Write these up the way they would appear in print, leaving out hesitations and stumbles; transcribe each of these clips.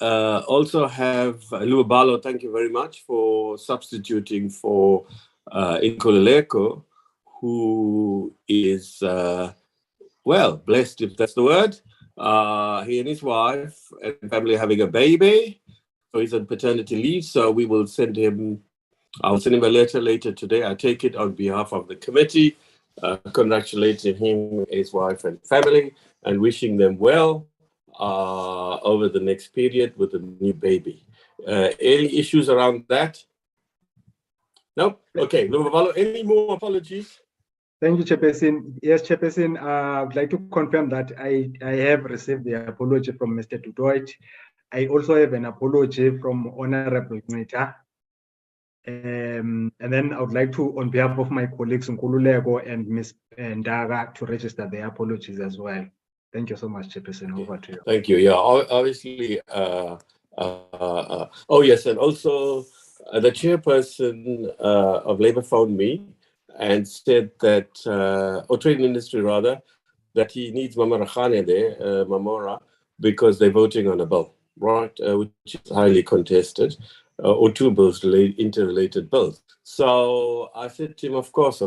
also have Lubabalo. Thank you very much for substituting for Nkululeko, who is, well, blessed, if that's the word. He and his wife and family having a baby. So he's on paternity leave. So we will send him, I'll send him a letter later today. I take it on behalf of the committee, congratulating him, his wife and family, and wishing them well over the next period with a new baby. Any issues around that? Nope. Okay. Lubabalo, any more apologies? Thank you, Chairperson. Yes, Chairperson, I'd like to confirm that I have received the apology from Mr. Dudoit. I also have an apology from Honorable Nita. And then I would like to, on behalf of my colleagues Nkululeko and Ms. Ndaga, to register their apologies as well. Thank you so much, Chairperson. Over to you. Thank you. Yeah, obviously. Oh, yes, and also the chairperson of Labour phoned me and said that, or trade industry rather, that he needs Mama Rakhane there, Mamora, because they're voting on a bill, right, which is highly contested, or two bills, interrelated bills. So I said to him, of course.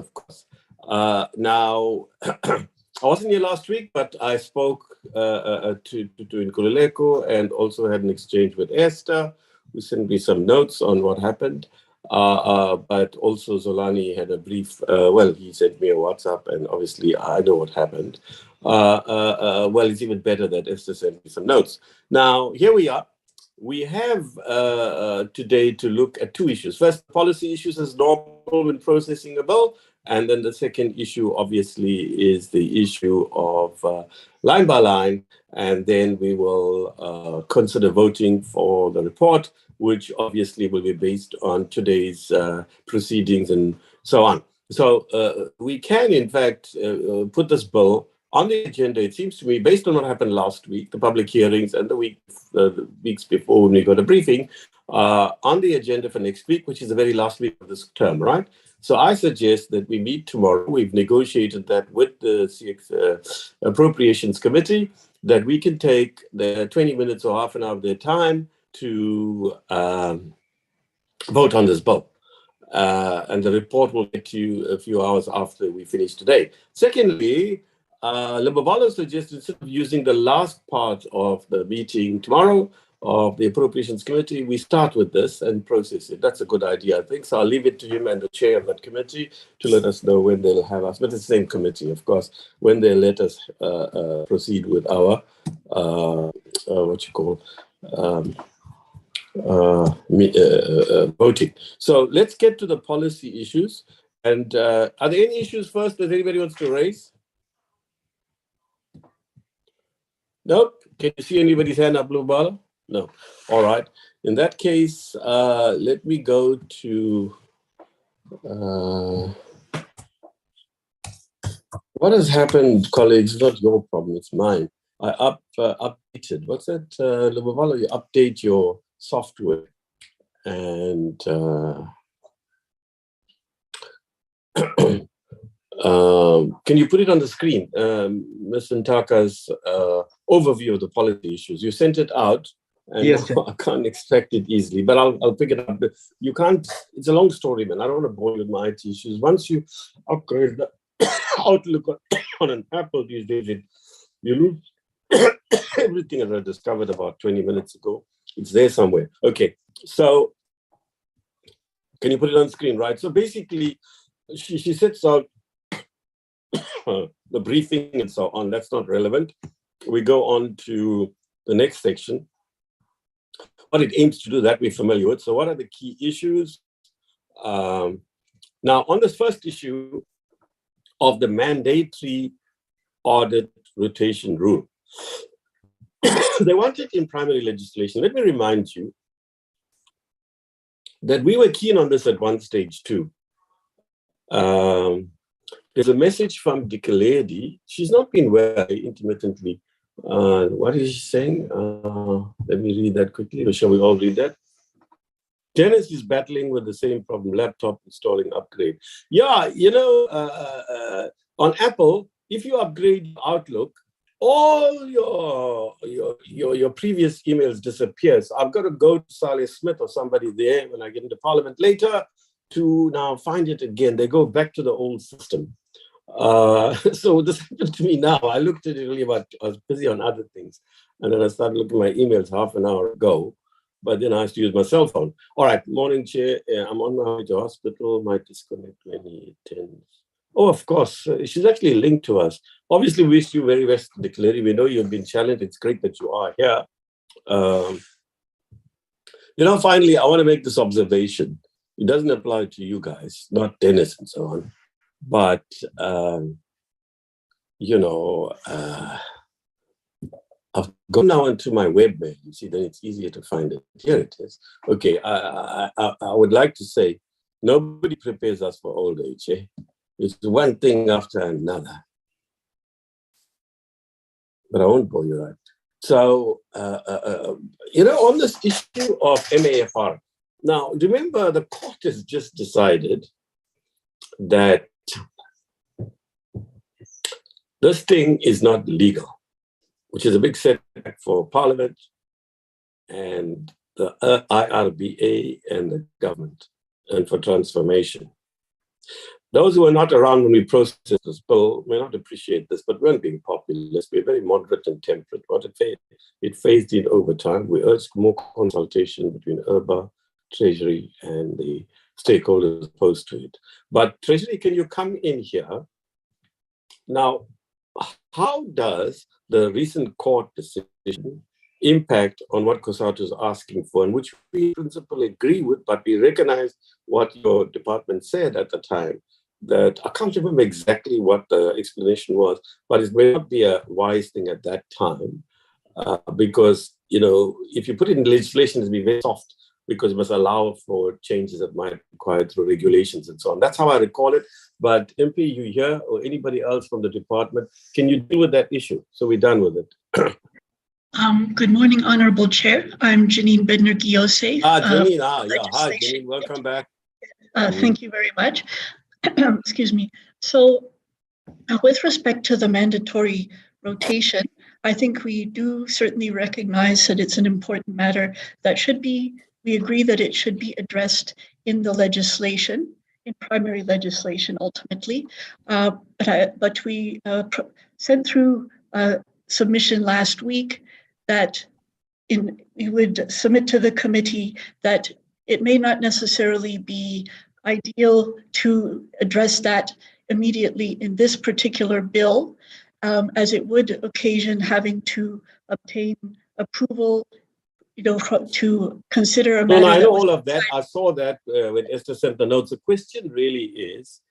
Now, I wasn't here last week, but I spoke to Nkululeko and also had an exchange with Esther, who sent me some notes on what happened. But also Zolani had a brief, well, he sent me a WhatsApp, and obviously I know what happened. Well, it's even better that Esther sent me some notes. Now, here we are. We have today to look at two issues. First, policy issues as normal when processing a bill. And then the second issue, obviously, is the issue of line by line. And then we will consider voting for the report, which obviously will be based on today's proceedings and so on. So we can, in fact, put this bill on the agenda, it seems to me, based on what happened last week, the public hearings and the weeks before when we got a briefing, on the agenda for next week, which is the very last week of this term, right? So I suggest that we meet tomorrow. We've negotiated that with the CX Appropriations Committee, that we can take the 20 minutes or half an hour of their time to vote on this bill. And the report will get to you a few hours after we finish today. Secondly, Lubabalo suggested, instead of using the last part of the meeting tomorrow of the Appropriations Committee, we start with this and process it. That's a good idea, I think. So I'll leave it to him and the chair of that committee to let us know when they'll have us. But it's the same committee, of course, when they let us proceed with our, voting. So let's get to the policy issues. And are there any issues first that anybody wants to raise? Nope. Can you see anybody's hand up, Lubabalo? No. All right. In that case, let me go to what has happened, colleagues. Not your problem, it's mine. I updated. What's that, Lubabalo? You update your software, and can you put it on the screen, Ms. Ntaka's overview of the policy issues? You sent it out, and yes, I can't extract it easily, but I'll pick it up. You can't, it's a long story, man. I don't want to bore you with my IT issues. Once you upgrade the Outlook on an Apple these days, you lose everything that I discovered about 20 minutes ago. It's there somewhere. Okay, so can you put it on screen, right? So basically, she sets out the briefing and so on. That's not relevant. We go on to the next section. What it aims to do, that we're familiar with. So what are the key issues? Now, on this first issue of the mandatory audit rotation rule, they want it in primary legislation. Let me remind you that we were keen on this at one stage too. There's a message from Dikeledi. She's not been well intermittently. What is she saying? Let me read that quickly, or shall we all read that? Dennis is battling with the same problem, laptop installing upgrade. Yeah, you know, on Apple, if you upgrade Outlook, all your previous emails disappear. So I've got to go to Saleh Smith or somebody there when I get into Parliament later to now find it again. They go back to the old system. So this happened to me now. I looked at it really about, I was busy on other things. And then I started looking at my emails half an hour ago. But then I used to use my cell phone. All right, morning, Chair. I'm on my way to hospital. Might disconnect when he attends. Oh, of course. She's actually linked to us. Obviously, we wish you very best, Declare. We know you've been challenged. It's great that you are here. Finally, I want to make this observation. It doesn't apply to you guys, not Dennis and so on. But, I've gone now into my webmail. You see, then it's easier to find it. Here it is. Okay, I would like to say, nobody prepares us for old age. Eh? It's one thing after another. But I won't bore you right. So, on this issue of MAFR, now, remember the court has just decided that this thing is not legal, which is a big setback for Parliament and the IRBA and the government, and for transformation. Those who were not around when we processed this bill may not appreciate this, but we weren't being populist. We're very moderate and temperate. What it phased in over time. We urged more consultation between IRBA, Treasury, and the stakeholders opposed to it. But Treasury, can you come in here? Now, how does the recent court decision impact on what COSATU is asking for, and which we in principle agree with, but we recognize what your department said at the time, that I can't remember exactly what the explanation was, but it may not be a wise thing at that time, because, if you put it in legislation, it'll be very soft, because it must allow for changes that might be required through regulations and so on. That's how I recall it. But MP, you here, or anybody else from the department, can you deal with that issue? So we're done with it. Good morning, Honorable Chair. I'm Janine Bednar-Gyose. Janine, Hi, Janine, welcome back. Thank you very much. Excuse me. So with respect to the mandatory rotation, I think we do certainly recognize that it's an important matter that we agree that it should be addressed in the legislation, in primary legislation ultimately. But we sent through a submission last week that we would submit to the committee that it may not necessarily be ideal to address that immediately in this particular bill, as it would occasion having to obtain approval, to consider a matter. No, I know all of that. I saw that when Esther sent the notes. The question really is,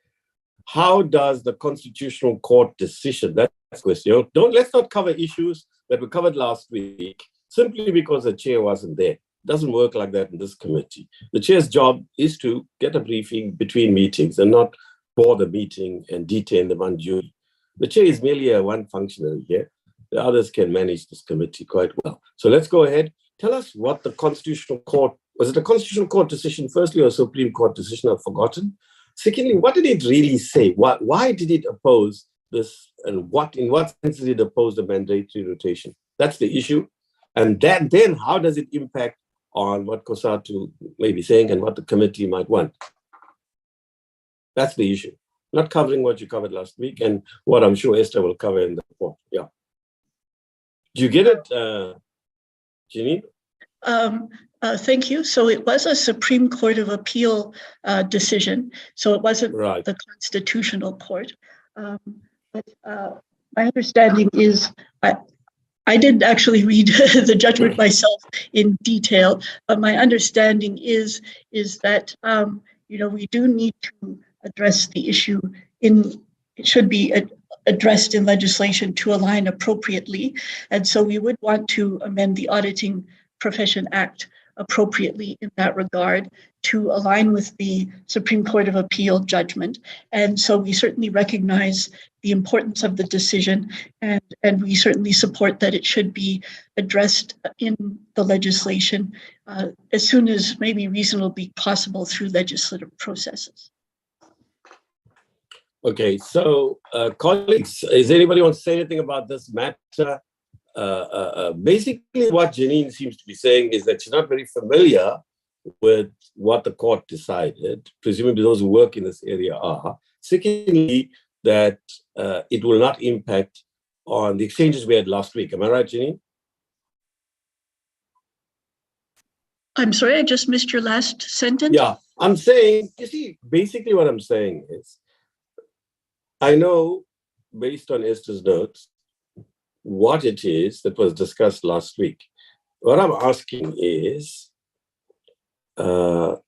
how does the Constitutional Court decision, that's the question. Let's not cover issues that were covered last week simply because the chair wasn't there. It doesn't work like that in this committee. The chair's job is to get a briefing between meetings and not bore the meeting and detain them unduly. The chair is merely one functionary here. The others can manage this committee quite well. So let's go ahead. Tell us what the Constitutional Court, was it a Constitutional Court decision firstly or a Supreme Court decision? I've forgotten. Secondly, what did it really say? Why did it oppose this, and in what sense did it oppose the mandatory rotation? That's the issue. And then how does it impact on what COSATU may be saying and what the committee might want? That's the issue. Not covering what you covered last week and what I'm sure Esther will cover in the report. Yeah. Do you get it, Janine? Thank you. So it was a Supreme Court of Appeal decision. So it wasn't right. The Constitutional Court. But my understanding is, I didn't actually read the judgment myself in detail, but my understanding is that we do need to address the issue it should be addressed in legislation to align appropriately. And so we would want to amend the Auditing Profession Act appropriately in that regard to align with the Supreme Court of Appeal judgment. And so we certainly recognize the importance of the decision, and we certainly support that it should be addressed in the legislation as soon as maybe reasonably possible through legislative processes. Okay, so colleagues, is anybody want to say anything about this matter? Basically, what Janine seems to be saying is that she's not very familiar with what the court decided. Presumably those who work in this area are. Secondly, that it will not impact on the exchanges we had last week. Am I right, Janine? I'm sorry, I just missed your last sentence. Yeah, I'm saying, you see, basically what I'm saying is, I know, based on Esther's notes, what it is that was discussed last week. What I'm asking is, the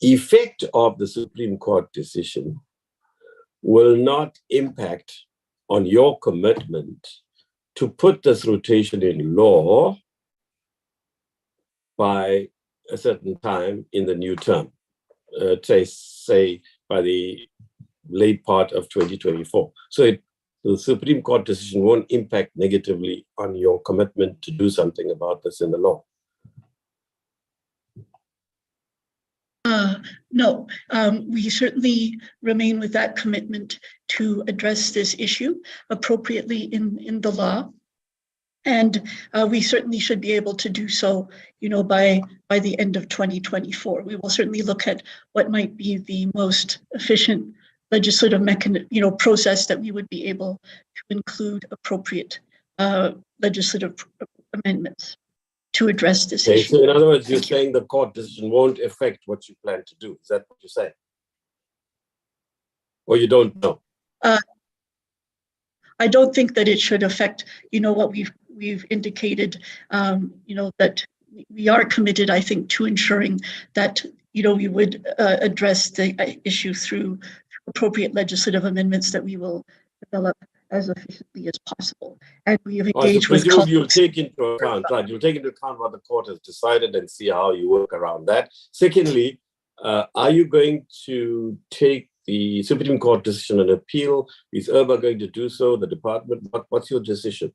effect of the Supreme Court decision will not impact on your commitment to put this rotation in law by a certain time in the new term, say by the late part of 2024. So the Supreme Court decision won't impact negatively on your commitment to do something about this in the law. No, we certainly remain with that commitment to address this issue appropriately in the law. And we certainly should be able to do so, by the end of 2024. We will certainly look at what might be the most efficient legislative mechanism, process that we would be able to include appropriate legislative amendments to address this issue. So in other words, you're saying the court decision won't affect what you plan to do. Is that what you're saying? Or you don't know? I don't think that it should affect, what we've indicated, that we are committed, I think, to ensuring that, we would address the issue through appropriate legislative amendments that we will develop as efficiently as possible. And we have engaged with colleagues. You'll take into account, right? You'll take into account what the court has decided and see how you work around that. Secondly, are you going to take the Supreme Court decision and appeal? Is IRBA going to do so? The department? What's your decision?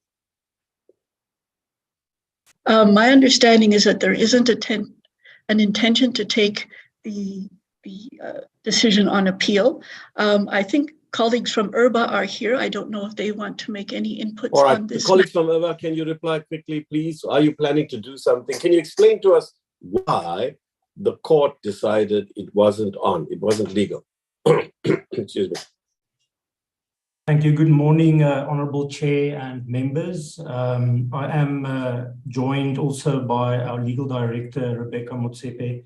My understanding is that there isn't an intention to take the decision on appeal. I think colleagues from IRBA are here. I don't know if they want to make any inputs on this. Colleagues from IRBA, can you reply quickly, please? Are you planning to do something? Can you explain to us why the court decided it wasn't legal? Excuse me. Thank you. Good morning, Honourable Chair and members. I am joined also by our Legal Director, Rebecca Motsepe,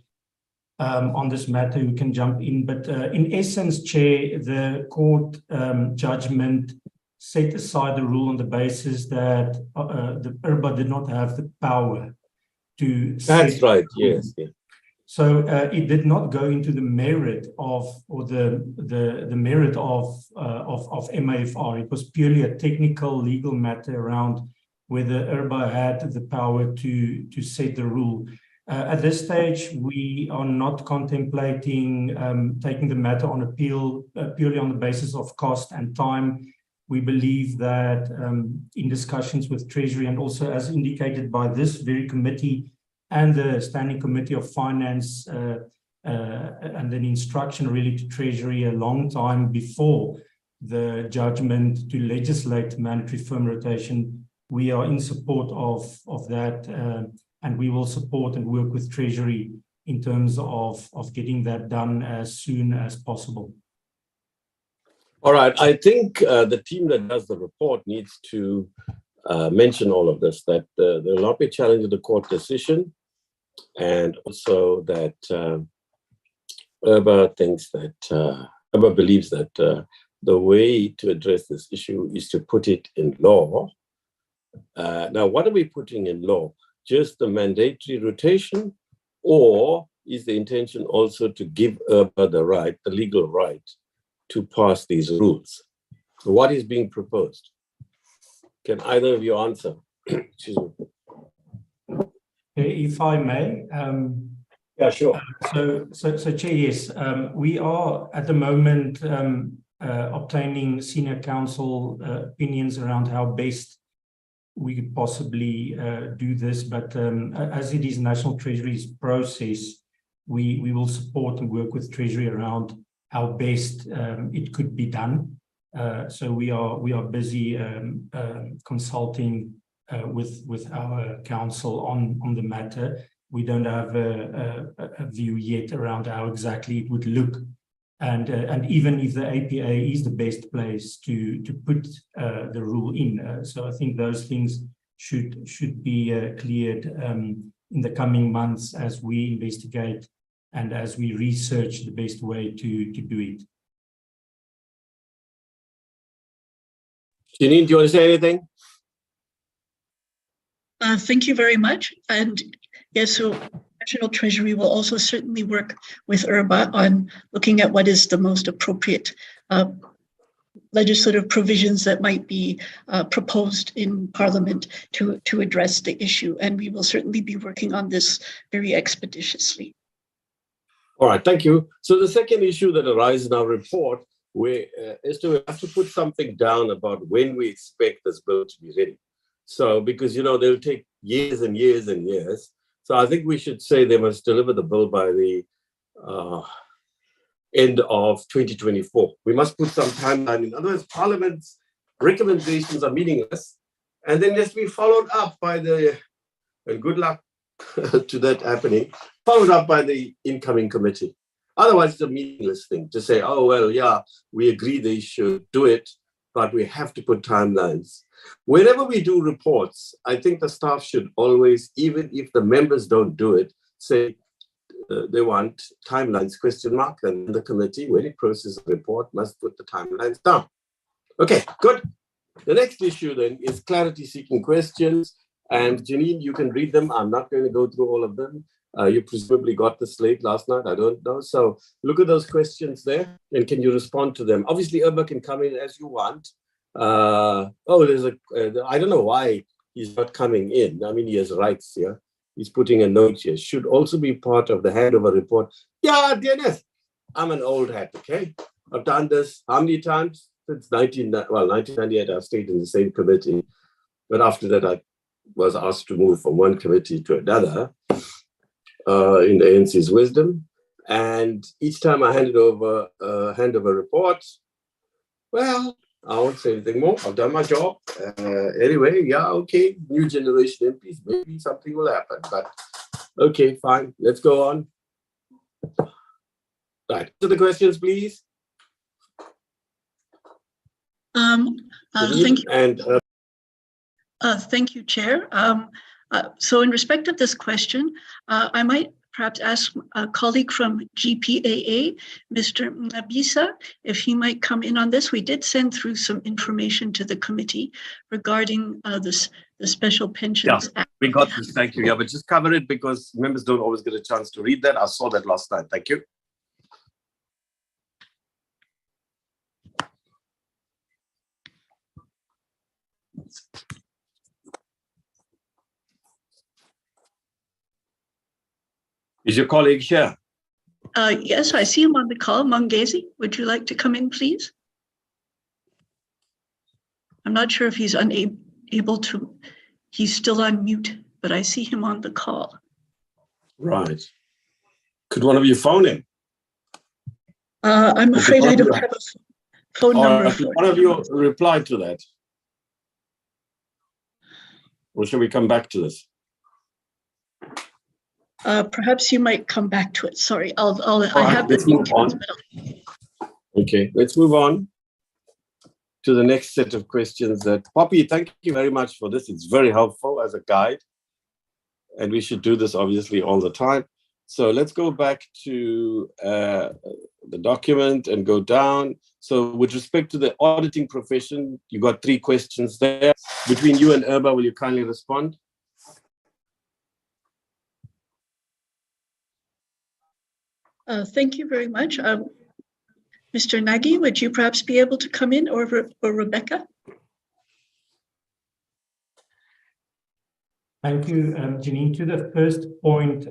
on this matter, who can jump in. But in essence, Chair, the court judgment set aside the rule on the basis that the IRBA did not have the power to... That's right, yes. Yeah. So it did not go into the merit of, or the merit of MAFR. It was purely a technical legal matter around whether IRBA had the power to set the rule. At this stage, we are not contemplating taking the matter on appeal purely on the basis of cost and time. We believe that in discussions with Treasury, and also as indicated by this very committee and the Standing Committee of Finance, and an instruction really to Treasury a long time before the judgment to legislate mandatory firm rotation, we are in support of that, and we will support and work with Treasury in terms of getting that done as soon as possible. All right. I think the team that does the report needs to mention all of this, that there will not be challenging the court decision, and also that IRBA thinks that, IRBA believes that the way to address this issue is to put it in law. Now, what are we putting in law? Just the mandatory rotation, or is the intention also to give IRBA the legal right to pass these rules? So what is being proposed? Can either of you answer? Excuse me. If I may. Yeah, sure. So Chair, yes, we are at the moment obtaining senior counsel opinions around how best we could possibly do this, but as it is National Treasury's process we will support and work with Treasury around how best it could be done. So we are busy consulting with our council on the matter. We don't have a view yet around how exactly it would look, and even if the APA is the best place to put the rule in. So I think those things should be cleared in the coming months as we investigate and as we research the best way to do it. Janine, do you want to say anything? Thank you very much. And yes, so National Treasury will also certainly work with IRBA on looking at what is the most appropriate legislative provisions that might be proposed in Parliament to address the issue. And we will certainly be working on this very expeditiously. All right, thank you. So the second issue that arises in our report is to have to put something down about when we expect this bill to be ready. So, because, you know, they'll take years and years and years. So I think we should say they must deliver the bill by the end of 2024. We must put some timeline in. Otherwise, Parliament's recommendations are meaningless. And then just be followed up by the, and good luck to that happening, followed up by the incoming committee. Otherwise, it's a meaningless thing to say, oh, well, yeah, we agree they should do it, but we have to put timelines. Whenever we do reports, I think the staff should always, even if the members don't do it, say they want timelines, question mark, and the committee, when it processes a report, must put the timelines down. Okay, good. The next issue then is clarity-seeking questions. And Janine, you can read them. I'm not going to go through all of them. You presumably got the slate last night. I don't know. So look at those questions there, and can you respond to them? Obviously, IRBA can come in as you want. There's I don't know why he's not coming in. I mean, he has rights here. He's putting a note here. Should also be part of the handover report. Yeah, DNS. I'm an old hat, okay? I've done this how many times? Since 1998, I've stayed in the same committee. But after that, I was asked to move from one committee to another in the ANC's wisdom. And each time I handed over handover reports, well, I won't say anything more. I've done my job. Anyway, yeah, okay, new generation MPs, maybe something will happen. But okay, fine, let's go on. Right, to the questions, please. Thank you. And thank you, Chair. So in respect of this question, I might perhaps ask a colleague from GPAA, Mr. Mnabisa, if he might come in on this. We did send through some information to the committee regarding the Special Pensions Act. We got this, thank you. Yeah, but just cover it because members don't always get a chance to read that. I saw that last night, thank you. Is your colleague here? Yes, I see him on the call. Mongezi, would you like to come in, please? I'm not sure if he's unable to. He's still on mute, but I see him on the call. Right. Could one of you phone him? I'm afraid I don't have a phone number. Could one of you reply to that? Or shall we come back to this? Perhaps you might come back to it. Sorry, I have the details. Okay, let's move on to the next set of questions. Poppy, thank you very much for this. It's very helpful as a guide. And we should do this obviously all the time. So let's go back to the document and go down. So with respect to the auditing profession, you got 3 questions there. Between you and IRBA, will you kindly respond? Thank you very much. Mr. Nagy, would you perhaps be able to come in, or Rebecca? Thank you, Janine. To the first point,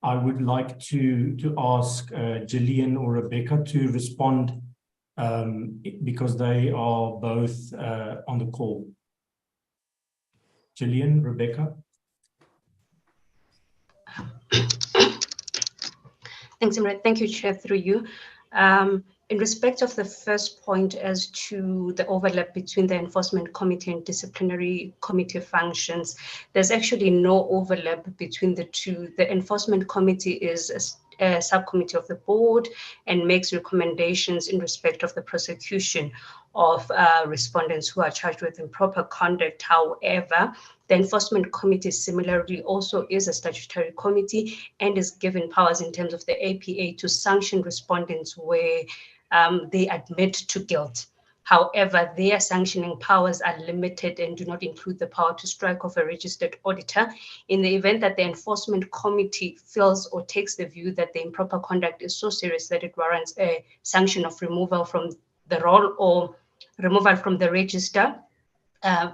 I would like to ask Gillian or Rebecca to respond because they are both on the call. Gillian, Rebecca. Thanks, Imran. Thank you, Chair, through you. In respect of the first point as to the overlap between the Enforcement Committee and Disciplinary Committee functions, there's actually no overlap between the two. The Enforcement Committee is a subcommittee of the board and makes recommendations in respect of the prosecution of respondents who are charged with improper conduct. However, the Enforcement Committee similarly also is a statutory committee and is given powers in terms of the APA to sanction respondents where they admit to guilt. However, their sanctioning powers are limited and do not include the power to strike off a registered auditor in the event that the Enforcement Committee feels or takes the view that the improper conduct is so serious that it warrants a sanction of removal from the role or removal from the register.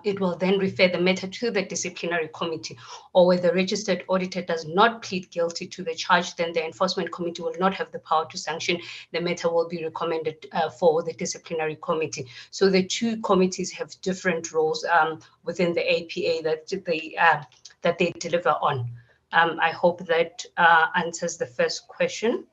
It will then refer the matter to the disciplinary committee, or where the registered auditor does not plead guilty to the charge, then the Enforcement Committee will not have the power to sanction. The matter will be recommended for the disciplinary committee. So the two committees have different roles within the APA that they deliver on. I hope that answers the first question.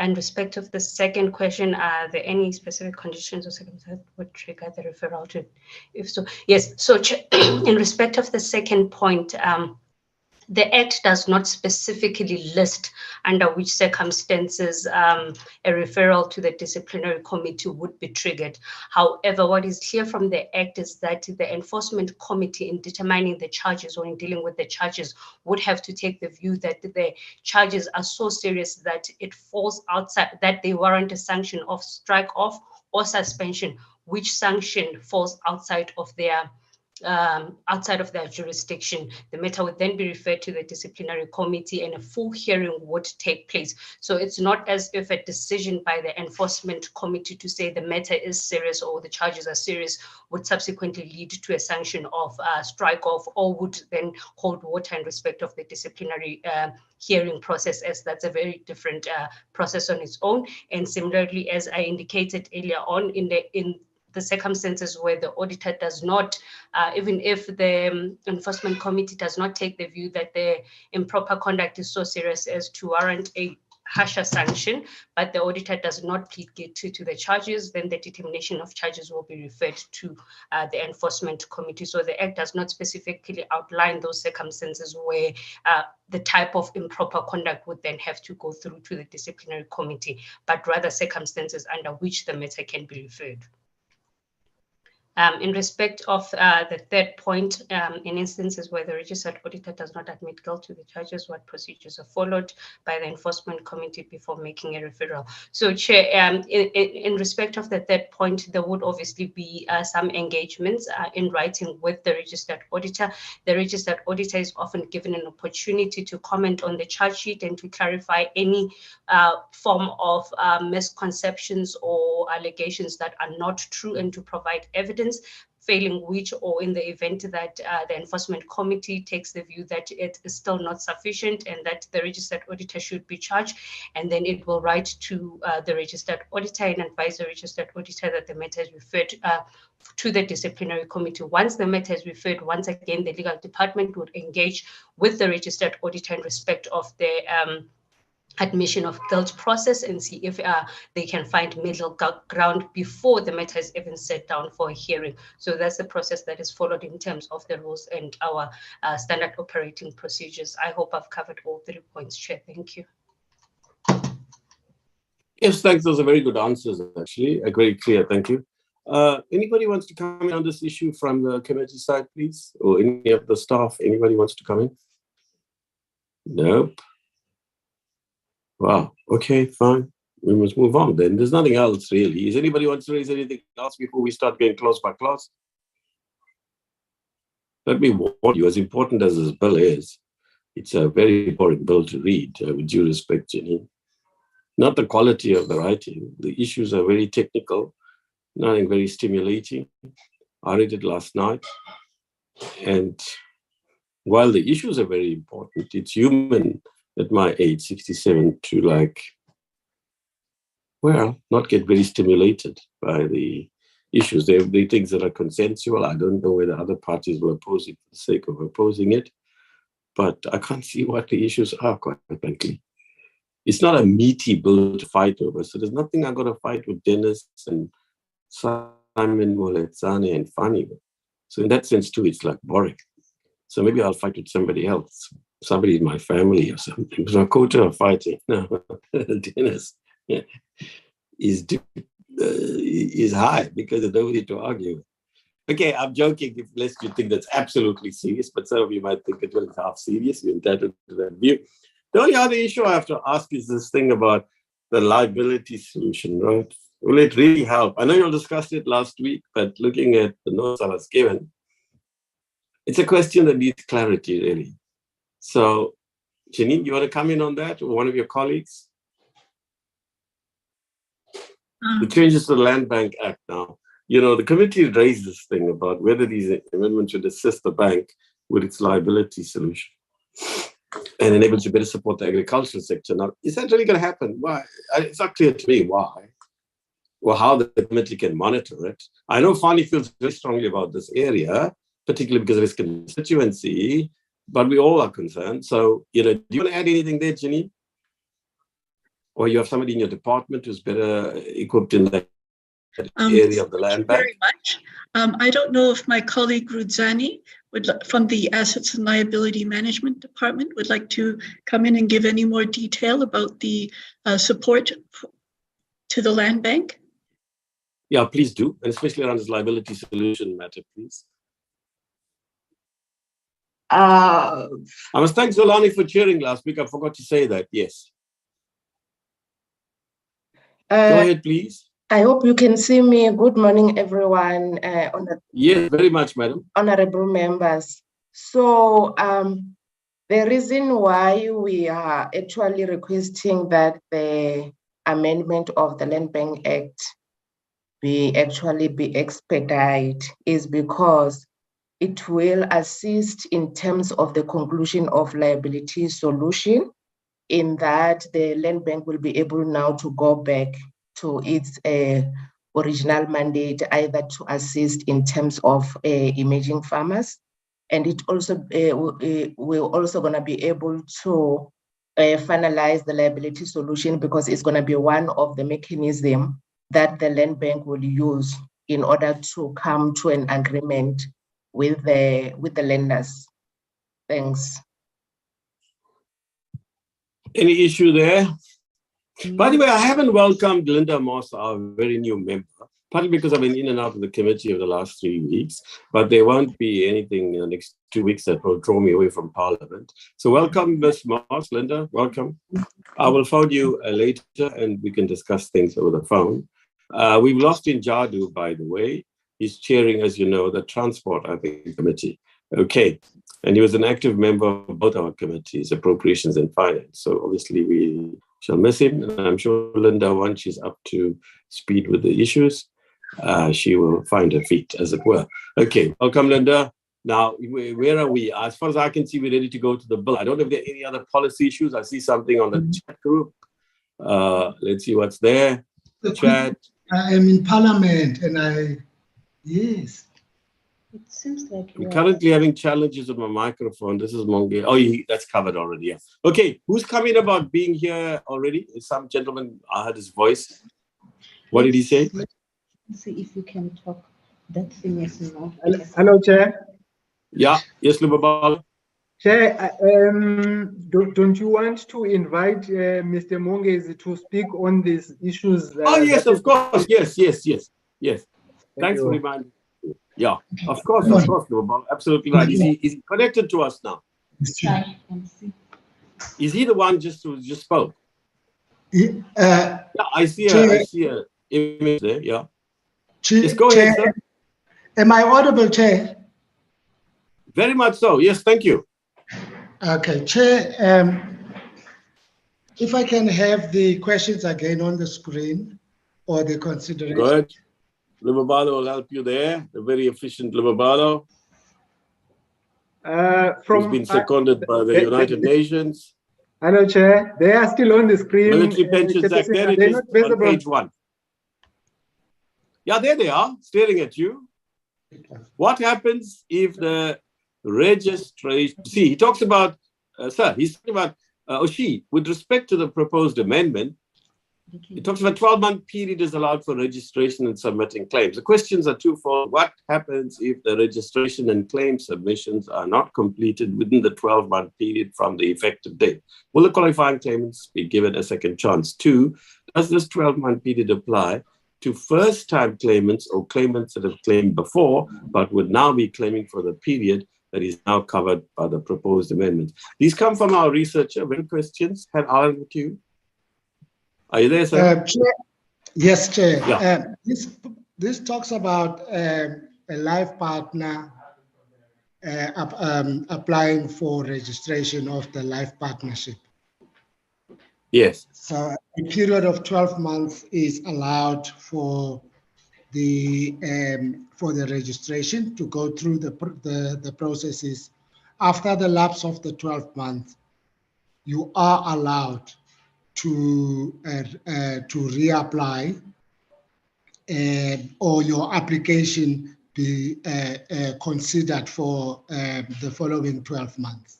In respect of the second question, are there any specific conditions or circumstances that would trigger the referral to? If so, yes. So in respect of the second point, the Act does not specifically list under which circumstances a referral to the disciplinary committee would be triggered. However, what is clear from the Act is that the Enforcement Committee, in determining the charges or in dealing with the charges, would have to take the view that the charges are so serious that it falls outside, that they warrant a sanction of strike off or suspension, which sanction falls outside of their jurisdiction. The matter would then be referred to the disciplinary committee and a full hearing would take place. So it's not as if a decision by the Enforcement Committee to say the matter is serious or the charges are serious would subsequently lead to a sanction of strike off or would then hold water in respect of the disciplinary hearing process, as that's a very different process on its own. And similarly, as I indicated earlier on, in the circumstances where the auditor does not, even if the Enforcement Committee does not take the view that the improper conduct is so serious as to warrant a harsher sanction, but the auditor does not plead guilty to the charges, then the determination of charges will be referred to the Enforcement Committee. So the Act does not specifically outline those circumstances where the type of improper conduct would then have to go through to the disciplinary committee, but rather circumstances under which the matter can be referred. In respect of the third point, in instances where the registered auditor does not admit guilt to the charges, what procedures are followed by the Enforcement Committee before making a referral? So, Chair, in respect of the third point, there would obviously be some engagements in writing with the registered auditor. The registered auditor is often given an opportunity to comment on the charge sheet and to clarify any form of misconceptions or allegations that are not true and to provide evidence, failing which, or in the event that the Enforcement Committee takes the view that it is still not sufficient and that the registered auditor should be charged, and then it will write to the registered auditor and advise the registered auditor that the matter is referred to the disciplinary committee. Once the matter is referred, once again, the legal department would engage with the registered auditor in respect of the admission of guilt process and see if they can find middle ground before the matter is even set down for a hearing. So that's the process that is followed in terms of the rules and our standard operating procedures. I hope I've covered all 3 points, Chair. Thank you. Yes, thanks. Those are very good answers, actually. Very clear. Thank you. Anybody wants to comment on this issue from the committee side, please? Or any of the staff? Anybody wants to come in? Nope. Wow. Okay, fine. We must move on then. There's nothing else really. Is anybody wants to raise anything else before we start getting clause by clause? Let me warn you, as important as this bill is, it's a very boring bill to read, with due respect, Janine. Not the quality of the writing. The issues are very technical, nothing very stimulating. I read it last night. And while the issues are very important, it's human at my age, 67, to not get very stimulated by the issues. They're things that are consensual. I don't know whether other parties will oppose it for the sake of opposing it, but I can't see what the issues are, quite frankly. It's not a meaty bill to fight over. So there's nothing I got to fight with Dennis and Simon Moletsane and Fani. So in that sense too, it's like boring. So maybe I'll fight with somebody else, somebody in my family or something. So a quota of fighting. No, Dennis is high because there's nobody to argue with. Okay, I'm joking, lest you think that's absolutely serious, but some of you might think it was half serious. You're entitled to that view. The only other issue I have to ask is this thing about the liability solution, right? Will it really help? I know you all discussed it last week, but looking at the notes I was given, it's a question that needs clarity, really. So, Janine, you want to come in on that, or one of your colleagues? The changes to the Land Bank Act now. You know, the committee raised this thing about whether these amendments should assist the bank with its liability solution and enable to better support the agricultural sector. Now, is that really going to happen? Why? It's not clear to me why or how the committee can monitor it. I know Fani feels very strongly about this area, particularly because of his constituency, but we all are concerned. So, you know, do you want to add anything there, Janine? Or you have somebody in your department who's better equipped in that area of the land bank? Very much. I don't know if my colleague Rudzani from the Assets and Liability Management Department would like to come in and give any more detail about the support to the land bank. Yeah, please do, and especially around this liability solution matter, please. I must thank Zolani for cheering last week. I forgot to say that. Yes. Go ahead, please. I hope you can see me. Good morning, everyone. Yes, very much, madam. Honorable members. So the reason why we are actually requesting that the amendment of the Land Bank Act be expedited is because it will assist in terms of the conclusion of liability solution, in that the land bank will be able now to go back to its original mandate, either to assist in terms of emerging farmers, and it also we're also going to be able to finalize the liability solution, because it's going to be one of the mechanisms that the land bank will use in order to come to an agreement with the lenders. Thanks. Any issue there? By the way, I haven't welcomed Linda Moss, our very new member, partly because I've been in and out of the committee over the last 3 weeks, but there won't be anything in the next 2 weeks that will draw me away from Parliament. So welcome, Ms. Moss. Linda, welcome. I will phone you later and we can discuss things over the phone. We've lost Njadu, by the way. He's chairing, as you know, the Transport, I think, Committee. Okay. And he was an active member of both our committees, Appropriations and Finance. So obviously we shall miss him. And I'm sure Linda, once she's up to speed with the issues, she will find her feet, as it were. Okay, welcome, Linda. Now, where are we? As far as I can see, we're ready to go to the bill. I don't know if there are any other policy issues. I see something on the chat group. Let's see what's there. The chat. I am in Parliament and yes. It seems like I'm currently having challenges with my microphone. This is Monge. Oh, that's covered already. Yeah. Okay, who's coming about being here already? Some gentleman, I heard his voice. What did he say? Let's see if you can talk. That thing is not. Hello, Chair. Yeah. Yes, Lubabalo. Chair, don't you want to invite Mr. Monges to speak on these issues? Oh, yes, of course. Yes. Thanks for reminding. Yeah, of course, Lubabalo. Absolutely right. Is he connected to us now? Is he the one who just spoke? Yeah, I see a image there. Yeah. Yes, go ahead, sir. Am I audible, Chair? Very much so. Yes, thank you. Okay, Chair. If I can have the questions again on the screen or the consideration. Go ahead. Lubabalo will help you there. The very efficient Lubabalo. Who's been seconded by the United Nations. Hello, Chair. They are still on the screen. Military Pensions Act. There it is on page 1. Yeah, there they are, staring at you. What happens if the registration... See, he talks about... sir, he's talking about Oshie, with respect to the proposed amendment, it talks about 12-month period is allowed for registration and submitting claims. The questions are twofold. What happens if the registration and claim submissions are not completed within the 12-month period from the effective date? Will the qualifying claimants be given a second chance? 2, does this 12-month period apply to first-time claimants or claimants that have claimed before but would now be claiming for the period that is now covered by the proposed amendments? These come from our researcher. Any questions? Alan, with you? Are you there, sir? Chair, yes, Chair. Yeah. This talks about a life partner applying for registration of the life partnership. Yes. So a period of 12 months is allowed for the registration to go through the processes. After the lapse of the 12 months, you are allowed to reapply or your application be considered for the following 12 months.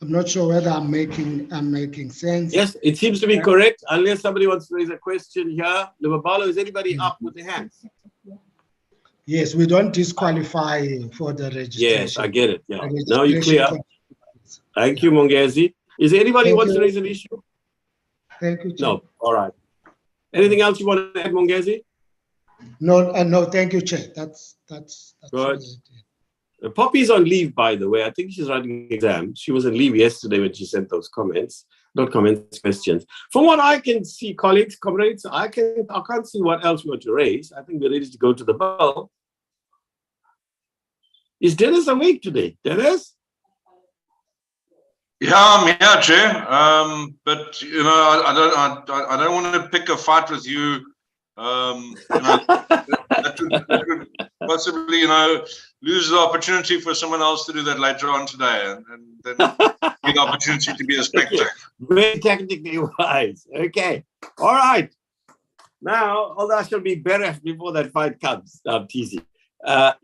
I'm not sure whether I'm making sense. Yes, it seems to be correct, unless somebody wants to raise a question here. Lubabalo, is anybody up with the hands? Yes, we don't disqualify for the registration. Yes, I get it. Yeah. Now you're clear. Thank you, Mongezi. Is there anybody who wants to raise an issue? Thank you, Chair. No. All right. Anything else you want to add, Mongezi? No, no, thank you, Chair. That's good. Poppy's on leave, by the way. I think she's writing an exam. She was on leave yesterday when she sent those comments. Not comments, questions. From what I can see, colleagues, comrades, I can't see what else we want to raise. I think we're ready to go to the bell. Is Dennis awake today? Dennis? Yeah, I'm here, Chair. But you know, I don't want to pick a fight with you. You know, that would possibly, you know, lose the opportunity for someone else to do that later on today, and then get the opportunity to be a spectator. Very technically wise. Okay. All right. Now, although I shall be better before that fight comes. I'm teasing.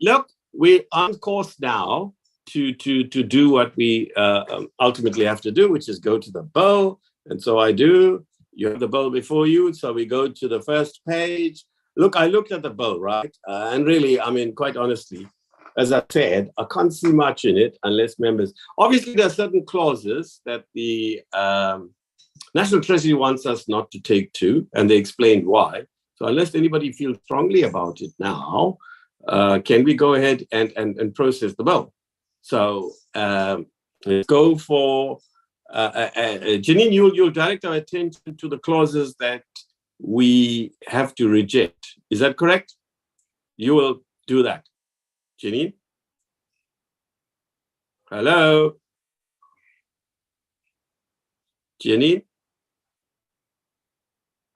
Look, we're on course now to do what we ultimately have to do, which is go to the bill. And so I do. You have the bill before you. So we go to the first page. Look, I looked at the bill, right? And really, I mean, quite honestly, as I said, I can't see much in it unless members. Obviously, there are certain clauses that the National Treasury wants us not to take to, and they explained why. So unless anybody feels strongly about it now, can we go ahead and process the bill? So let's go for Janine, you'll direct our attention to the clauses that we have to reject. Is that correct? You will do that. Janine? Hello? Janine?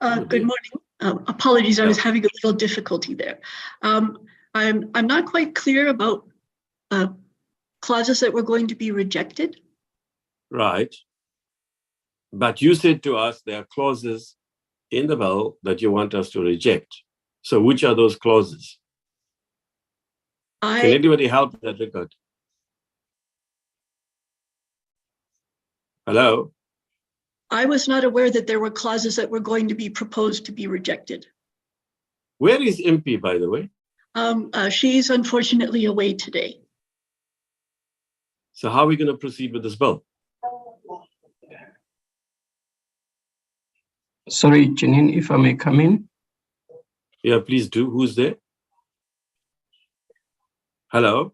Good morning. Apologies, I was having a little difficulty there. I'm not quite clear about clauses that were going to be rejected. Right. But you said to us there are clauses in the bill that you want us to reject. So which are those clauses? Can anybody help that record? Hello? I was not aware that there were clauses that were going to be proposed to be rejected. Where is MP, by the way? She's unfortunately away today. So how are we going to proceed with this bill? Sorry, Janine, if I may come in. Yeah, please do. Who's there? Hello?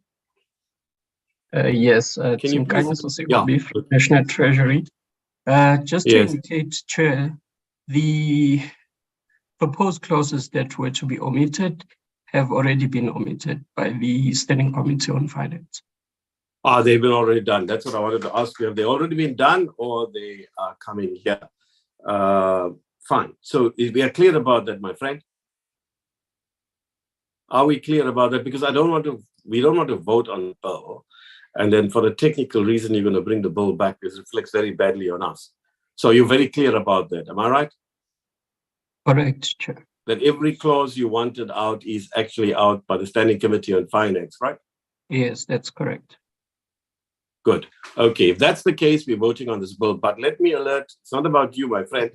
Yes, Can you please? Yeah. From National Treasury. Just to indicate, Chair, the proposed clauses that were to be omitted have already been omitted by the Standing Committee on Finance. They've been already done. That's what I wanted to ask you. Have they already been done or they are coming here? Fine. So we are clear about that, my friend. Are we clear about that? Because we don't want to vote on the bill. And then for a technical reason, you're going to bring the bill back. This reflects very badly on us. So you're very clear about that. Am I right? Correct, Chair. That every clause you wanted out is actually out by the Standing Committee on Finance, right? Yes, that's correct. Good. Okay, if that's the case, we're voting on this bill. But let me alert, it's not about you, my friend.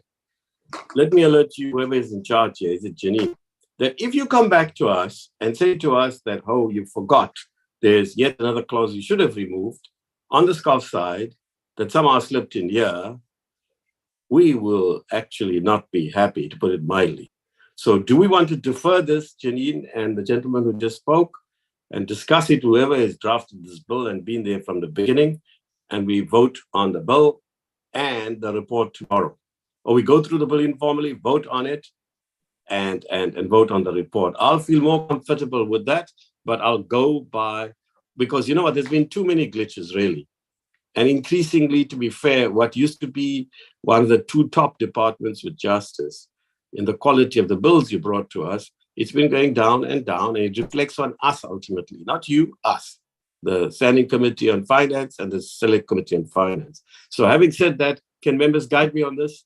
Let me alert you, whoever is in charge here, is it Janine, that if you come back to us and say to us that, oh, you forgot, there's yet another clause you should have removed on the SCOF side that somehow slipped in here, we will actually not be happy, to put it mildly. So do we want to defer this, Janine and the gentleman who just spoke, and discuss it, whoever has drafted this bill and been there from the beginning, and we vote on the bill and the report tomorrow? Or we go through the bill informally, vote on it, and vote on the report. I'll feel more comfortable with that, but I'll go by, because you know what, there's been too many glitches, really. And increasingly, to be fair, what used to be one of the two top departments with justice in the quality of the bills you brought to us, it's been going down and down, and it reflects on us ultimately, not you, us, the Standing Committee on Finance and the Select Committee on Finance. So having said that, can members guide me on this?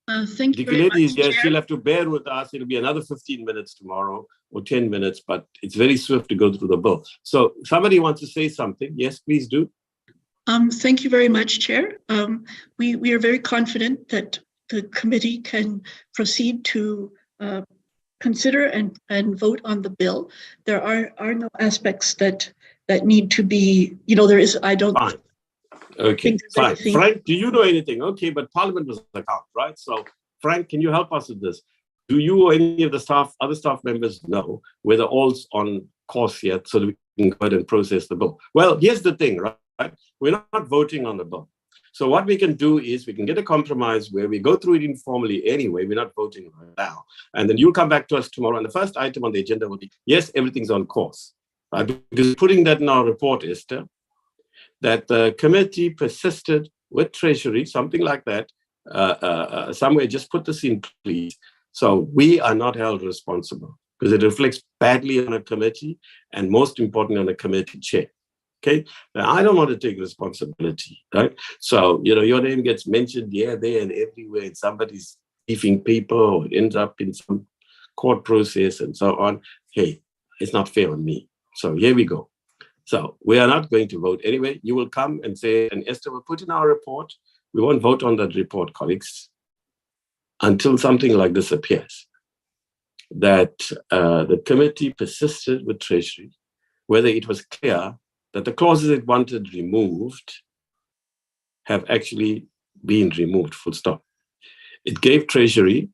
Thank you very much, Chair. Chair. She'll have to bear with us. It'll be another 15 minutes tomorrow or 10 minutes, but it's very swift to go through the bill. So somebody wants to say something. Yes, please do. Thank you very much, Chair. We are very confident that the committee can proceed to consider and vote on the bill. There are no aspects that need to be, there is, I don't. Fine. Okay, fine. Frank, do you know anything? Okay, but Parliament was the count, right? So Frank, can you help us with this? Do you or any of the staff, other staff members know whether all's on course yet so that we can go ahead and process the bill? Well, here's the thing, right? We're not voting on the bill. So what we can do is we can get a compromise where we go through it informally anyway. We're not voting right now. And then you'll come back to us tomorrow. And the first item on the agenda will be, yes, everything's on course. Right? Because putting that in our report, Esther, that the committee persisted with Treasury, something like that, somewhere, just put this in, please. So we are not held responsible because it reflects badly on a committee and most importantly on a committee chair. Okay, now I don't want to take responsibility, right? So, your name gets mentioned here, there, and everywhere, and somebody's thieving people, or it ends up in some court process and so on. Hey, it's not fair on me. So here we go. So we are not going to vote anyway. You will come and say, and Esther will put in our report. We won't vote on that report, colleagues, until something like this appears. That the committee persisted with Treasury, whether it was clear that the clauses it wanted removed have actually been removed, full stop. It gave Treasury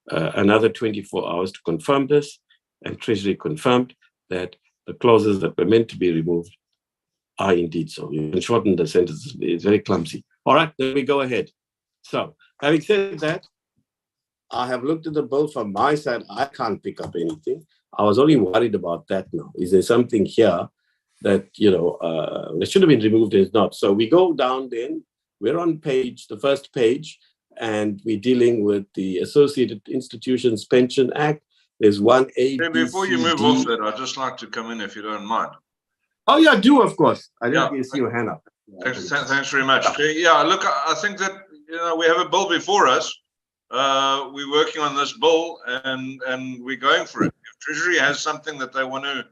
another 24 hours to confirm this, and Treasury confirmed that the clauses that were meant to be removed are indeed so. You can shorten the sentences, it's very clumsy. All right, then we go ahead. So, having said that, I have looked at the bill from my side. I can't pick up anything. I was only worried about that now. Is there something here that, that should have been removed and is not? So we go down then, we're on the first page, and we're dealing with the Associated Institutions Pension Act. There's 1A, Hey, before you move off that, I'd just like to come in if you don't mind. Oh yeah, do of course. I didn't see your hand up. Thanks very much. Yeah, look, I think that we have a bill before us. We're working on this bill and we're going for it. If Treasury has something that they want to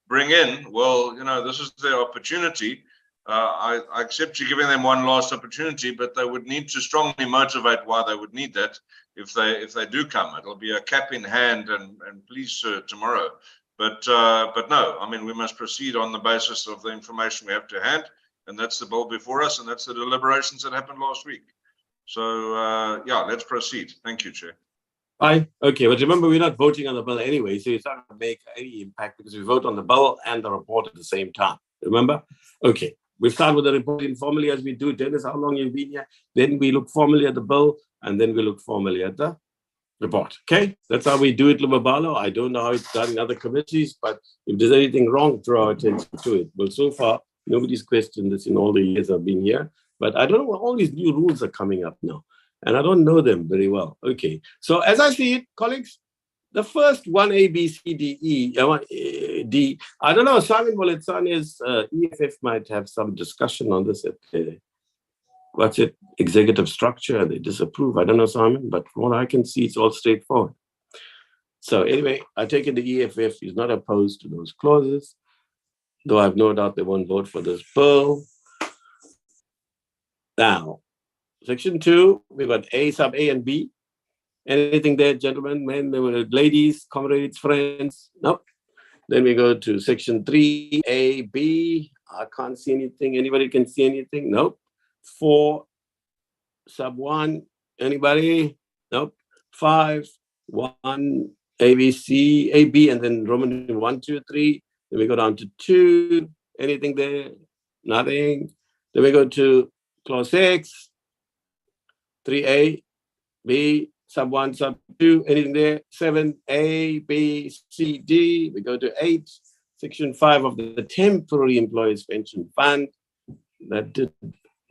bring in, well, this is their opportunity. I accept you giving them one last opportunity, but they would need to strongly motivate why they would need that if they do come. It'll be a cap in hand and please tomorrow. But no, I mean, we must proceed on the basis of the information we have to hand, and that's the bill before us, and that's the deliberations that happened last week. So yeah, let's proceed. Thank you, Chair. Fine. Okay, but remember, we're not voting on the bill anyway, so it's not going to make any impact because we vote on the bill and the report at the same time. Remember? Okay. We start with the report informally as we do. Dennis, how long you've been here? Then we look formally at the bill, and then we look formally at the report. Okay? That's how we do it, Lumabalo. I don't know how it's done in other committees, but if there's anything wrong, draw our attention to it. Well, so far, nobody's questioned this in all the years I've been here, but I don't know, all these new rules are coming up now, and I don't know them very well. Okay. So as I see it, colleagues, the first 1A, B, C, D, E, D. I don't know, Simon Moletsane's EFF might have some discussion on this at executive structure. They disapprove. I don't know, Simon, but from what I can see, it's all straightforward. So anyway, I take it the EFF is not opposed to those clauses. though I have no doubt they won't vote for this bill. Now, section 2, we've got A, sub A and B. Anything there, gentlemen, men, ladies, comrades, friends? Nope. Then we go to section 3, A, B. I can't see anything. Anybody can see anything? Nope. 4, sub 1. Anybody? Nope. 5, 1, A, B, C, A, B, and then Roman 1, 2, 3. Then we go down to 2. Anything there? Nothing. Then we go to clause 6, 3A, B, sub 1, sub 2, anything there? 7, A, B, C, D. We go to 8, section 5 of the Temporary Employees Pension Fund. That did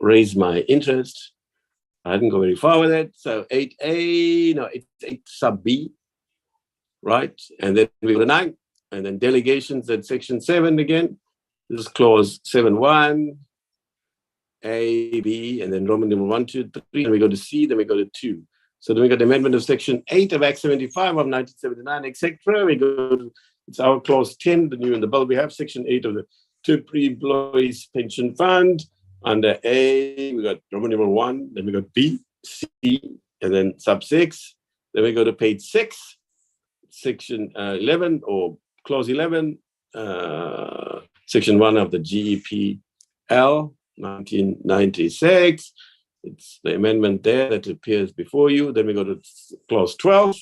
raise my interest. I didn't go very far with it. So 8A, no, it's 8 sub B, right? And then we go to 9, and then delegations at section 7 again. This is clause 7.1, A, B, and then Roman numeral 1, 2, 3, and we go to C, then we go to 2. So then we got the amendment of section 8 of Act 75 of 1979, etc. We go to, it's our clause 10, the new in the bill. We have section 8 of the Temporary Employees Pension Fund. Under A, we got Roman numeral 1, then we got B, C, and then sub 6. Then we go to page 6, section 11, or clause 11, section 1 of the GEPL, 1996. It's the amendment there that appears before you. Then we go to clause 12.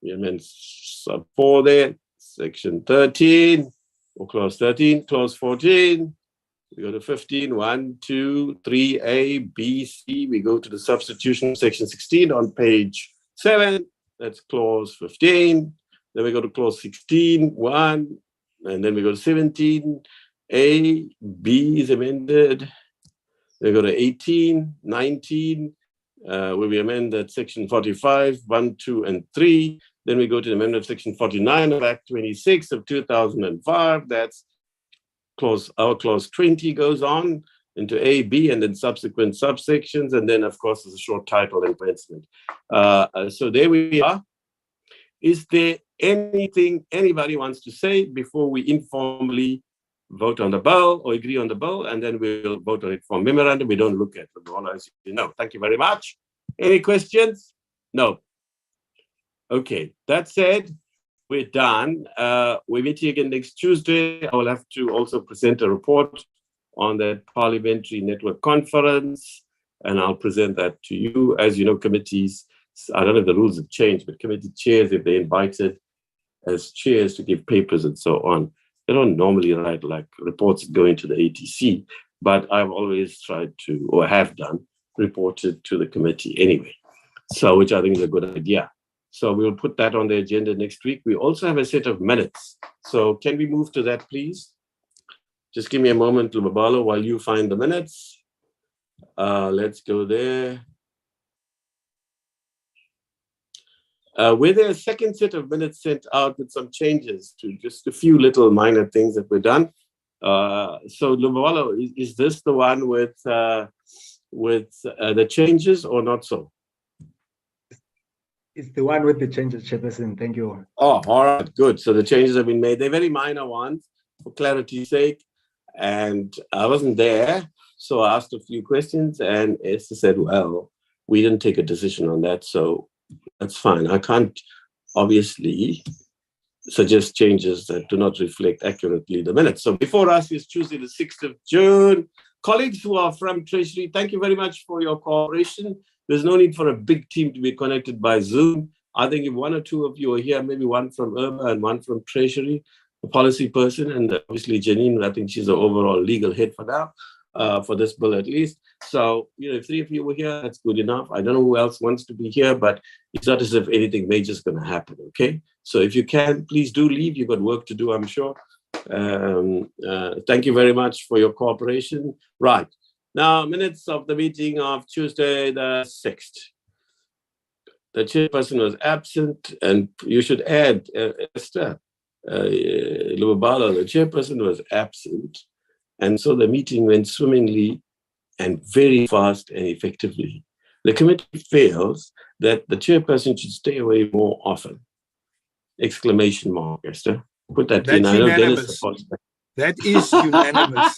The amendment sub 4 there, section 13, or clause 13, clause 14. We go to 15, 1, 2, 3, A, B, C. We go to the substitution section 16 on page 7. That's clause 15. Then we go to clause 16, 1, and then we go to 17. A, B is amended. Then we go to 18, 19, where we amend that section 45, 1, 2, and 3. Then we go to the amendment of section 49 of Act 26 of 2005. That's our clause 20 goes on into A, B, and then subsequent subsections. And then, of course, there's a short title enhancement. So there we are. Is there anything anybody wants to say before we informally vote on the bill or agree on the bill, and then we'll vote on it for memorandum? We don't look at the as you know. Thank you very much. Any questions? No. Okay, that said, we're done. We're meeting again next Tuesday. I will have to also present a report on that parliamentary network conference, and I'll present that to you. As you know, committees, I don't know if the rules have changed, but committee chairs, if they're invited as chairs to give papers and so on, they don't normally write like reports going to the ATC, but I've always tried to, or have done, reported to the committee anyway. So, which I think is a good idea. So we'll put that on the agenda next week. We also have a set of minutes. So can we move to that, please? Just give me a moment, Lubabalo, while you find the minutes. Let's go there. Were there a second set of minutes sent out with some changes to just a few little minor things that were done? So Lubabalo, is this the one with the changes or not so? It's the one with the changes, Chairperson. Thank you. Oh, all right, good. So the changes have been made. They're very minor ones, for clarity's sake. And I wasn't there, so I asked a few questions, and Esther said, well, we didn't take a decision on that, so that's fine. I can't obviously suggest changes that do not reflect accurately the minutes. So before us is Tuesday, the 6th of June. Colleagues who are from Treasury, thank you very much for your cooperation. There's no need for a big team to be connected by Zoom. I think if one or two of you are here, maybe one from URBA and one from Treasury, a policy person, and obviously Janine, I think she's the overall legal head for now, for this bill at least. So, if 3 of you were here, that's good enough. I don't know who else wants to be here, but it's not as if anything major is going to happen, okay? So if you can, please do leave. You've got work to do, I'm sure. Thank you very much for your cooperation. Right. Now, minutes of the meeting of Tuesday, the 6th. The chairperson was absent, and you should add, Esther, Lubabalo, the chairperson was absent, and so the meeting went swimmingly and very fast and effectively. The committee feels that the chairperson should stay away more often. Exclamation mark, Esther. Put that in. I know Dennis supports that. That is unanimous.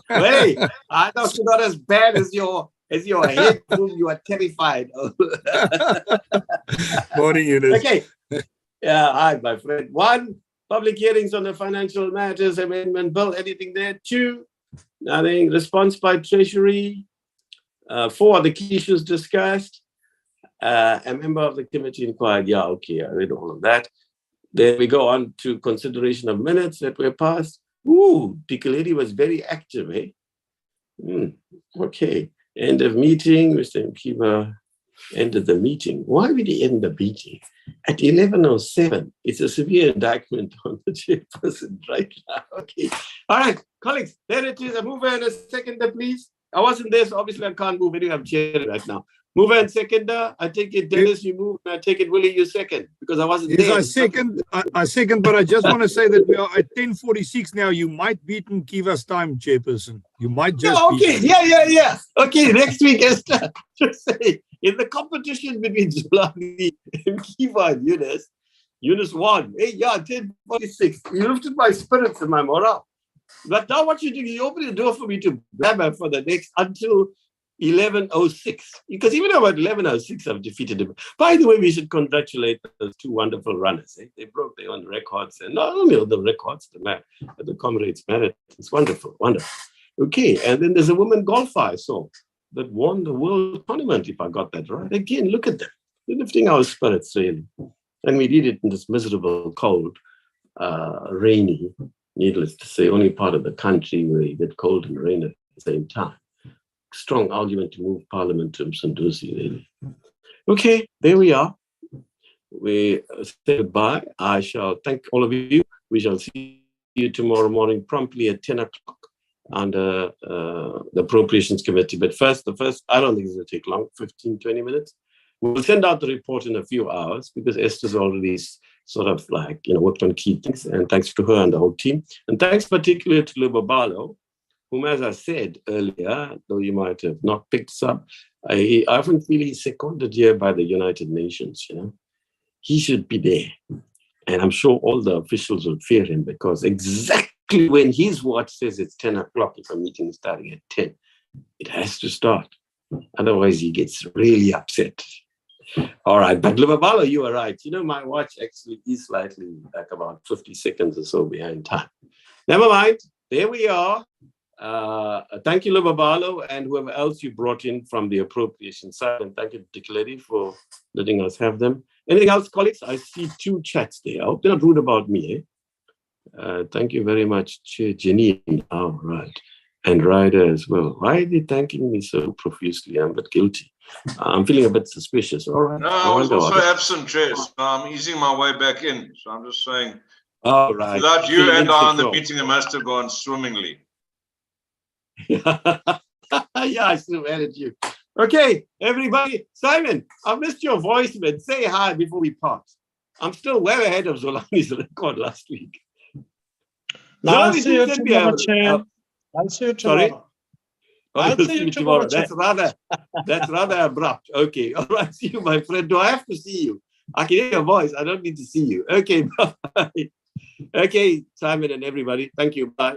Hey, I thought you're not as bad as your head whom you are terrified of. Morning, Eunice. Okay. Yeah, hi, my friend. 1, public hearings on the Financial Matters Amendment Bill. Anything there? 2, nothing. Response by Treasury. 4, the key issues discussed. A member of the committee inquired. Yeah, okay, I read all of that. Then we go on to consideration of minutes that were passed. Ooh, Dikeledi was very active, eh? Okay. End of meeting. Mr. Mkiva ended the meeting. Why would he end the meeting? At 11:07. It's a severe indictment on the chairperson right now. Okay. All right, colleagues, there it is. A mover and a seconder, please. I wasn't there, so obviously I can't move anyway. I'm chairing right now. Mover and seconder, I take it, Dennis, you move, and I take it, Willie, you second, because I wasn't there. Yes, I second, but I just want to say that we are at 10:46 now. You might beat Mkiva's time, chairperson. You might just beat him. Yeah. Okay, next week, Esther, just say, in the competition between Zulani, Mkiva and Eunice won. Hey, yeah, 10:46. You lifted my spirits and my morale. But now what you do, you open the door for me to blabber for the next, until 11:06, because even about 11:06 I've defeated him. By the way, we should congratulate those 2 wonderful runners. Eh? They broke their own records, and not only the records, the comrades merit. It's wonderful. Okay, and then there's a woman golfer I saw that won the world tournament, if I got that right. Again, look at them. They're lifting our spirits, really. And we did it in this miserable, cold, rainy, needless to say, only part of the country where you get cold and rain at the same time. Strong argument to move Parliament to Msunduzi, really. Okay, there we are. We say goodbye. I shall thank all of you. We shall see you tomorrow morning promptly at 10 o'clock under the Appropriations Committee. But first, I don't think it's going to take long, 15, 20 minutes. We'll send out the report in a few hours because Esther's already sort of worked on key things. And thanks to her and the whole team. And thanks particularly to Lubabalo, whom, as I said earlier, though you might have not picked this up, I often feel he's seconded here by the United Nations, He should be there. And I'm sure all the officials will fear him because exactly when his watch says it's 10 o'clock, if a meeting is starting at 10, it has to start. Otherwise, he gets really upset. All right, but Lubabalo, you are right. My watch actually is slightly about 50 seconds or so behind time. Never mind. There we are. Thank you, Lubabalo, and whoever else you brought in from the appropriation side. And thank you, Dikeledi, for letting us have them. Anything else, colleagues? I see 2 chats there. I hope they're not rude about me. Thank you very much, Chair Janine. All right. And Ryder as well. Why are they thanking me so profusely? I'm but guilty. I'm feeling a bit suspicious. All right. No, I was also absent, Chair. So I'm easing my way back in. So I'm just saying, all right. Without you and I on the meeting, it must have gone swimmingly. Yeah, I still added you. Okay, everybody. Simon, I missed your voice, man. Say hi before we part. I'm still well ahead of Zolani's record last week. I'll see you tomorrow, Chair. I'll see you tomorrow. Sorry? I'll see you tomorrow. That's rather abrupt. Okay, all right. See you, my friend. Do I have to see you? I can hear your voice. I don't need to see you. Okay, bye. Okay, Simon and everybody. Thank you. Bye.